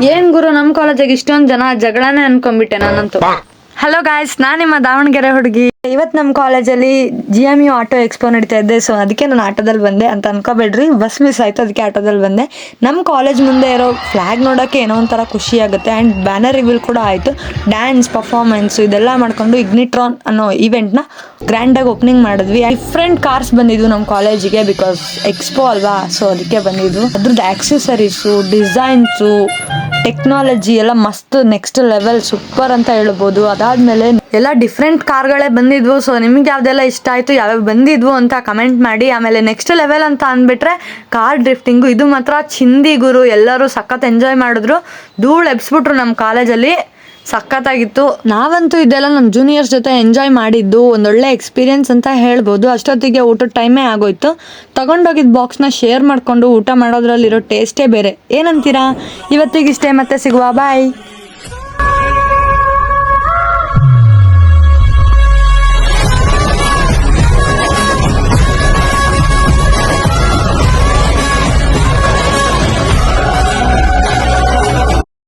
ಏನ್ ಗುರು ನಮ್ಮ ಕಾಲೇಜಿಗೆ ಇಷ್ಟೊಂದು ಜನ ಜಗಳನೇ ಅನ್ಕೊಂಡ್ಬಿಟ್ಟೆ ನಾನಂತೂ. ಹಲೋ ಗಾಯ್ಸ್, ನಾನು ನಿಮ್ಮ ದಾವಣಗೆರೆ ಹುಡುಗಿ. ಇವತ್ತು ನಮ್ಮ ಕಾಲೇಜಲ್ಲಿ GMU ಆಟೋ ಎಕ್ಸ್ಪೋ ನಡೀತಾ ಇದೆ. ಸೊ ಅದಕ್ಕೆ ನಾನು ಆಟೋದಲ್ಲಿ ಬಂದೆ ಅಂತ ಅನ್ಕೋಬೇಡ್ರಿ, ಬಸ್ ಮಿಸ್ ಆಯಿತು, ಅದಕ್ಕೆ ಆಟೋದಲ್ಲಿ ಬಂದೆ. ನಮ್ಮ ಕಾಲೇಜ್ ಮುಂದೆ ಇರೋ ಫ್ಲ್ಯಾಗ್ ನೋಡೋಕ್ಕೆ ಏನೋ ಒಂಥರ ಖುಷಿ ಆಗುತ್ತೆ. ಆ್ಯಂಡ್ ಬ್ಯಾನರ್ ರಿವೀಲ್ ಕೂಡ ಆಯಿತು. ಡ್ಯಾನ್ಸ್ ಪರ್ಫಾರ್ಮೆನ್ಸು ಇದೆಲ್ಲ ಮಾಡ್ಕೊಂಡು ಇಗ್ನಿಟ್ರಾನ್ ಅನ್ನೋ ಈವೆಂಟ್ನ ಗ್ರ್ಯಾಂಡಾಗಿ ಓಪನಿಂಗ್ ಮಾಡಿದ್ವಿ. ಡಿಫ್ರೆಂಟ್ ಕಾರ್ಸ್ ಬಂದಿದ್ವು ನಮ್ಮ ಕಾಲೇಜಿಗೆ, ಬಿಕಾಸ್ ಎಕ್ಸ್ಪೋ ಅಲ್ವಾ, ಸೊ ಅದಕ್ಕೆ ಬಂದಿದ್ವು. ಅದ್ರದ್ದು ಆಕ್ಸೆಸರೀಸು, ಡಿಸೈನ್ಸು, ಟೆಕ್ನಾಲಜಿ ಎಲ್ಲ ಮಸ್ತ್ ನೆಕ್ಸ್ಟ್ ಲೆವೆಲ್, ಸೂಪರ್ ಅಂತ ಹೇಳ್ಬೋದು. ಅದಾದಮೇಲೆ ಎಲ್ಲ ಡಿಫ್ರೆಂಟ್ ಕಾರ್ಗಳೇ ಬಂದಿದ್ವು. ಸೊ ನಿಮ್ಗೆ ಯಾವ್ದೆಲ್ಲ ಇಷ್ಟ ಆಯಿತು, ಯಾವ್ಯಾವ ಬಂದಿದ್ವು ಅಂತ ಕಮೆಂಟ್ ಮಾಡಿ. ಆಮೇಲೆ ನೆಕ್ಸ್ಟ್ ಲೆವೆಲ್ ಅಂತ ಅಂದ್ಬಿಟ್ರೆ ಕಾರ್ ಡ್ರಿಫ್ಟಿಂಗು, ಇದು ಮಾತ್ರ ಚಿಂದಿ ಗುರು. ಎಲ್ಲರೂ ಸಖತ್ ಎಂಜಾಯ್ ಮಾಡಿದ್ರು, ಧೂಳು ಎಬ್ಸ್ಬಿಟ್ರು ನಮ್ಮ ಕಾಲೇಜಲ್ಲಿ, ಸಖತ್ತಾಗಿತ್ತು. ನಾವಂತೂ ಇದೆಲ್ಲ ನಮ್ಮ ಜೂನಿಯರ್ಸ್ ಜೊತೆ ಎಂಜಾಯ್ ಮಾಡಿದ್ದು ಒಂದೊಳ್ಳೆ ಎಕ್ಸ್ಪೀರಿಯನ್ಸ್ ಅಂತ ಹೇಳ್ಬೋದು. ಅಷ್ಟೊತ್ತಿಗೆ ಊಟದ ಟೈಮೇ ಆಗೋಯ್ತು. ತಗೊಂಡೋಗಿದ್ದ ಬಾಕ್ಸ್ನ ಶೇರ್ ಮಾಡಿಕೊಂಡು ಊಟ ಮಾಡೋದ್ರಲ್ಲಿರೋ ಟೇಸ್ಟೇ ಬೇರೆ. ಏನಂತೀರಾ? ಇವತ್ತಿಗಿಷ್ಟೇ, ಮತ್ತೆ ಸಿಗುವ, ಬಾಯ್.